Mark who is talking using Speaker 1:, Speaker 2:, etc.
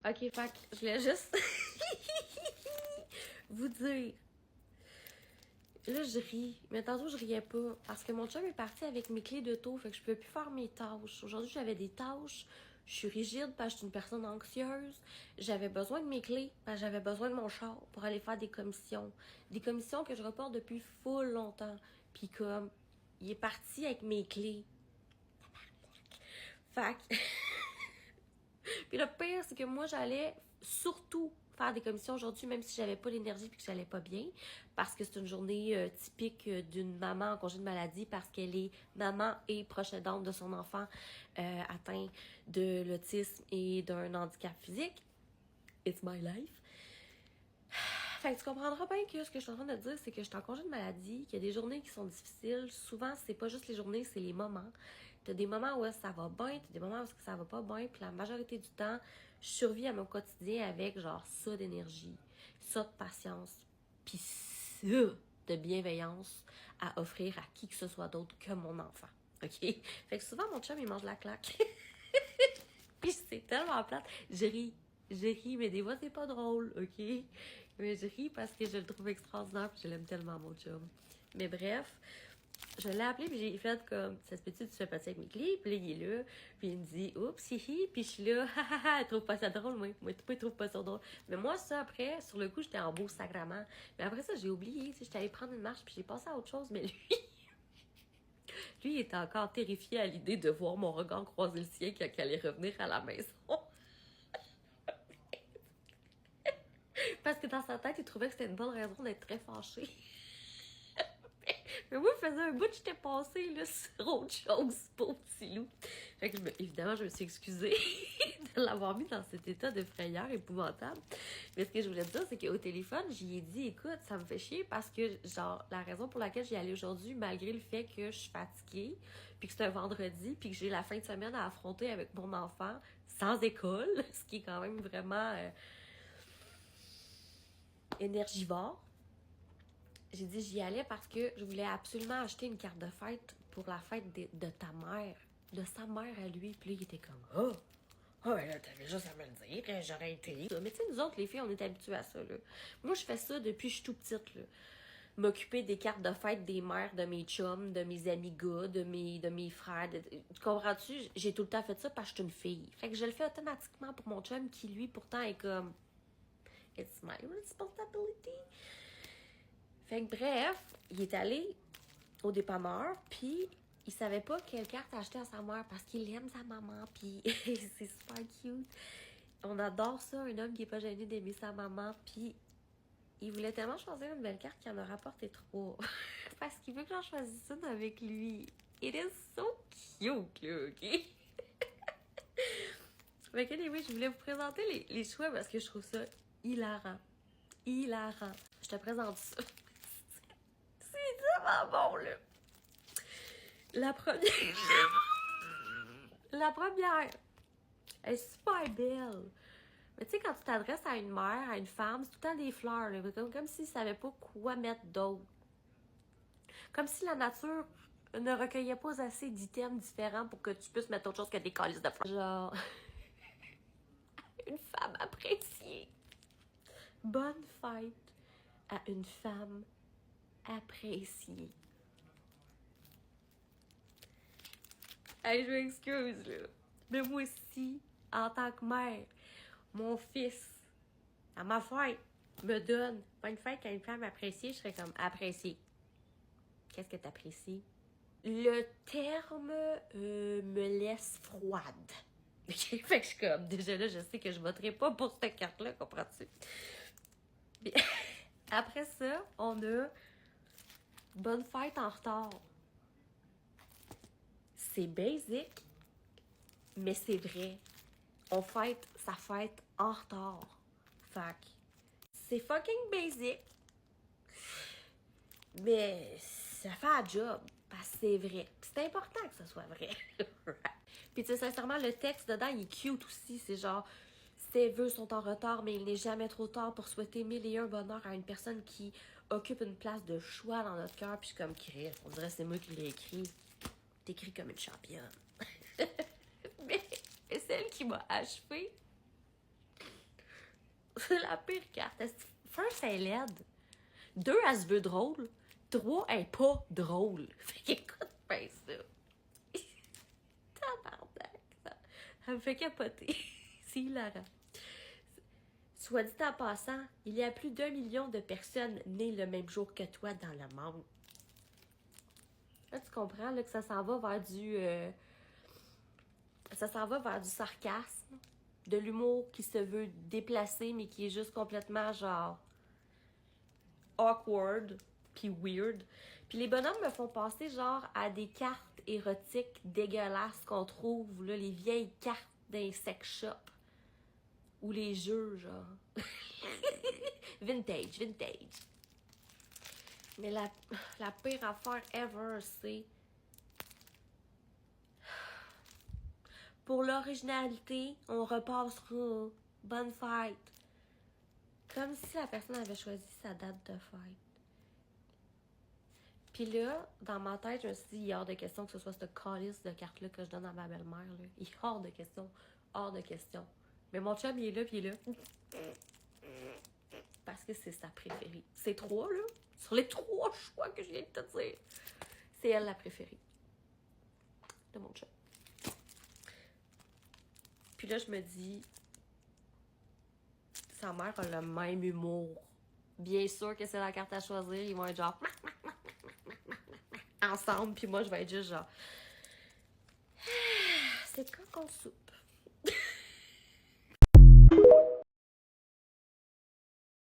Speaker 1: Ok, fait que je voulais juste vous dire. Là, je ris, mais tantôt, je riais pas parce que mon chum est parti avec mes clés d'auto, fait que je pouvais plus faire mes tâches. Aujourd'hui, j'avais des tâches. Je suis rigide parce que je suis une personne anxieuse. J'avais besoin de mes clés parce que j'avais besoin de mon char pour aller faire des commissions. Des commissions que je reporte depuis full longtemps. Puis comme, il est parti avec mes clés. Fait que... Puis le pire, c'est que moi, j'allais surtout faire des commissions aujourd'hui, même si j'avais pas l'énergie puis que j'allais pas bien, parce que c'est une journée typique d'une maman en congé de maladie, parce qu'elle est maman et proche aidante de son enfant atteint de l'autisme et d'un handicap physique. It's my life. Fait que tu comprendras bien que ce que je suis en train de dire, c'est que je suis en congé de maladie, qu'il y a des journées qui sont difficiles. Souvent, c'est pas juste les journées, c'est les moments. T'as des moments où ça va bien, t'as des moments où ça va pas bien, puis la majorité du temps, je survis à mon quotidien avec genre ça d'énergie, ça de patience, puis ça de bienveillance à offrir à qui que ce soit d'autre que mon enfant. OK? Fait que souvent, mon chum, il mange la claque. Puis c'est tellement plate. Je ris, mais des fois, c'est pas drôle, OK? Mais je ris parce que je le trouve extraordinaire puis je l'aime tellement, mon chum. Mais bref, je l'ai appelé puis j'ai fait comme, ça se peut-tu, tu fais passer avec mes clés? Puis là, il est là, puis il me dit, oups, hihi, puis je suis là, hahaha, elle trouve pas ça drôle, moi. Moi, il trouve pas ça drôle. Mais moi, ça, après, sur le coup, j'étais en beau sacrament. Mais après ça, j'ai oublié, j'étais allée prendre une marche puis j'ai passé à autre chose, mais lui... Lui, il était encore terrifié à l'idée de voir mon regard croiser le sien quand il allait revenir à la maison. Parce que dans sa tête, il trouvait que c'était une bonne raison d'être très fâché. Mais moi, il faisait un bout que j'étais passée là, sur autre chose, pauvre petit loup. Fait que, évidemment, je me suis excusée de l'avoir mis dans cet état de frayeur épouvantable. Mais ce que je voulais te dire, c'est qu'au téléphone, j'y ai dit, écoute, ça me fait chier parce que, genre, la raison pour laquelle j'y allais aujourd'hui, malgré le fait que je suis fatiguée, puis que c'est un vendredi, puis que j'ai la fin de semaine à affronter avec mon enfant sans école, ce qui est quand même vraiment énergivore. J'ai dit j'y allais parce que je voulais absolument acheter une carte de fête pour la fête de ta mère, de sa mère à lui. Puis là, il était comme « Oh! Oh, là, t'avais juste à me le dire, j'aurais été... » Mais tu sais, nous autres, les filles, on est habitués à ça, là. Moi, je fais ça depuis que je suis tout petite, là. M'occuper des cartes de fête des mères de mes chums, de mes amis gars, de mes frères. Tu comprends-tu? J'ai tout le temps fait ça parce que je suis une fille. Fait que je le fais automatiquement pour mon chum qui, lui, pourtant, est comme « It's my responsibility. » Fait que bref, il est allé au dépanneur, puis il savait pas quelle carte acheter à sa mère parce qu'il aime sa maman, puis c'est super cute. On adore ça, un homme qui est pas gêné d'aimer sa maman, puis il voulait tellement choisir une belle carte qu'il en a rapporté 3. Parce qu'il veut que j'en choisisse une avec lui. It is so cute, là, OK? Fait que anyway, je voulais vous présenter les choix parce que je trouve ça hilarant. Hilarant. Je te présente ça. C'est tellement bon, là. La première. La première. Elle est super belle. Mais tu sais, quand tu t'adresses à une mère, à une femme, c'est tout le temps des fleurs, là. Comme s'ils ne savaient pas quoi mettre d'autre. Comme si la nature ne recueillait pas assez d'items différents pour que tu puisses mettre autre chose que des calices de fleurs. Genre. Une femme appréciée. Bonne fête à une femme appréciée. Hey, je m'excuse, là. Mais moi aussi, en tant que mère, mon fils, à ma fête, me donne bonne fête à une femme appréciée, je serais comme appréciée. Qu'est-ce que t'apprécies? Le terme me laisse froide. Fait que je suis comme, déjà là, je sais que je voterai pas pour cette carte-là, comprends-tu? Puis, après ça, on a bonne fête en retard. C'est basic, mais c'est vrai. On fête sa fête en retard. Fait que c'est fucking basic, mais ça fait un job, parce que c'est vrai. Puis c'est important que ce soit vrai. Puis tu sais, sincèrement, le texte dedans, il est cute aussi. C'est genre, ses vœux sont en retard, mais il n'est jamais trop tard pour souhaiter mille et un bonheur à une personne qui occupe une place de choix dans notre cœur. Puis je suis comme, Chris, on dirait que c'est moi qui l'ai écrit. T'écris comme une championne. Mais celle qui m'a achevée, C'est la pire carte. First, elle est laide. 2, elle se veut drôle. 3, elle est pas drôle. Fait qu'écoute bien ça. Tabarnak, ça me fait capoter. C'est hilarant. Soit dit en passant, il y a plus d'1 million de personnes nées le même jour que toi dans le monde. Là, tu comprends là, que ça s'en va vers du... ça s'en va vers du sarcasme, de l'humour qui se veut déplacé, mais qui est juste complètement genre awkward, puis weird. Puis les bonhommes me font penser genre à des cartes érotiques dégueulasses qu'on trouve, là, les vieilles cartes d'un sex shop. Ou les jeux, genre. Vintage. Mais la pire affaire ever, c'est... Pour l'originalité, on repassera. Bonne fête. Comme si la personne avait choisi sa date de fête. Puis là, dans ma tête, je me suis dit, il est hors de question que ce soit cette calice de carte-là que je donne à ma belle-mère. Là. Il est hors de question. Hors de question. Mais mon chum, il est là, puis il est là. Parce que c'est sa préférée. C'est 3, là. Sur les 3 choix que je viens de te dire, c'est elle la préférée. De mon chum. Puis là, je me dis, sa mère a le même humour. Bien sûr que c'est la carte à choisir. Ils vont être genre... ensemble, puis moi, je vais être juste genre... C'est quand qu'on soupe?